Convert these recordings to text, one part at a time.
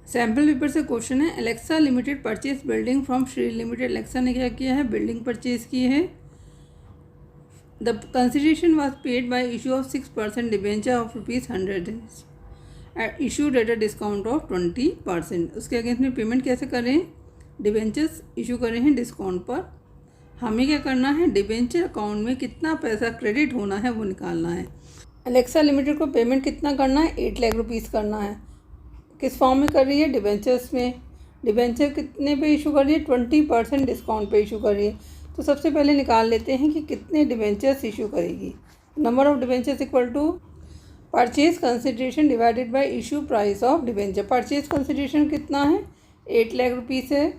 Sample paper से question है, Alexa limited purchase building from Shri limited. Alexa ने क्या किया है, बिल्डिंग परचेज की है। The consideration was paid by issue of 6% debenture of ₹100 issued at a discount of 20%। उसके अगेंस्ट में पेमेंट कैसे करें, डिबेंचर्स इशू करें हैं डिस्काउंट पर। हमें क्या करना है, डिबेंचर अकाउंट में कितना पैसा क्रेडिट होना है वो निकालना है। एलेक्सा लिमिटेड को पेमेंट कितना करना है, 8 लाख रुपीज़ करना है। किस फॉर्म में कर रही है, डिबेंचर्स में। डिबेंचर कितने पे इशू कर रही है, 20% डिस्काउंट पे इशू कर रही है। तो सबसे पहले निकाल लेते हैं कि कितने डिबेंचर्स इशू करेगी। Number of debentures equal to purchase consideration divided by issue price of debenture. Purchase consideration कितना है, 8 लाख रुपीज़ है।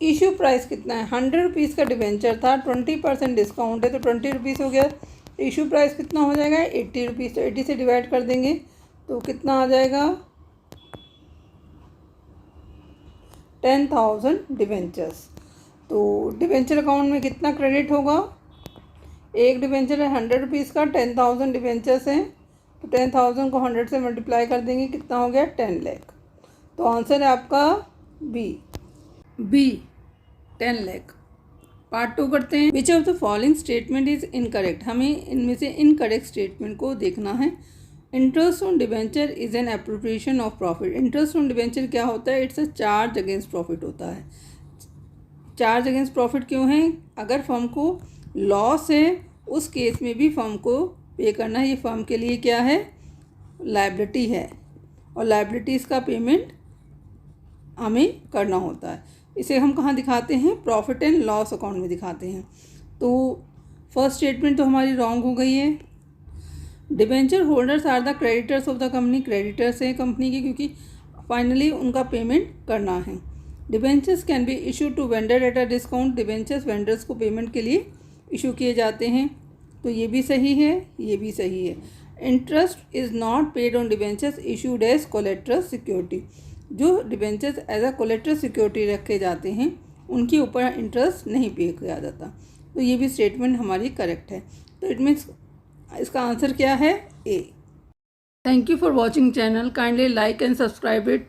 इशू प्राइस कितना है, 100 रुपीज़ का डिबेंचर था, 20% डिस्काउंट है तो 20 रुपीज़ हो गया। इशू प्राइस कितना हो जाएगा, 80 रुपीज़। तो 80 से डिवाइड कर देंगे तो कितना आ जाएगा, 10,000 डिबेंचर्स। तो डिबेंचर अकाउंट में कितना क्रेडिट होगा, एक डिबेंचर है 100 रुपीज़ का, 10,000 डिबेंचर्स हैं तो 10,000 को 100 से मल्टीप्लाई कर देंगे, कितना हो गया, 10 लाख। तो आंसर है आपका बी 10 लाख। पार्ट 2 करते हैं। Which of the following statement is incorrect. हमें इनमें से इनकरेक्ट स्टेटमेंट को देखना है। Interest on debenture is an appropriation of profit. Interest on debenture क्या होता है, it's a charge against profit होता है। चार्ज अगेंस्ट प्रॉफिट क्यों है, अगर फर्म को लॉस है उस केस में भी फर्म को पे करना है। ये फर्म के लिए क्या है, लायबिलिटी है और लायबिलिटीज़ का पेमेंट हमें करना होता है। इसे हम कहाँ दिखाते हैं, प्रॉफिट एंड लॉस अकाउंट में दिखाते हैं। तो फर्स्ट स्टेटमेंट तो हमारी रॉन्ग हो गई है। Debenture holders are the creditors of the company. Creditors हैं कंपनी के, क्योंकि फाइनली उनका पेमेंट करना है। Debentures can be issue to vendor at a discount. Debentures vendors को पेमेंट के लिए इशू किए जाते हैं। तो ये भी सही है, ये भी सही है। Interest is not paid on debentures issued as collateral security. जो debentures as a collateral security रखे जाते हैं उनके ऊपर इंटरेस्ट नहीं पे किया जाता। तो ये भी स्टेटमेंट हमारी करेक्ट है। तो इट मीन्स इसका आंसर क्या है, A. Thank you for watching channel, kindly like and subscribe it.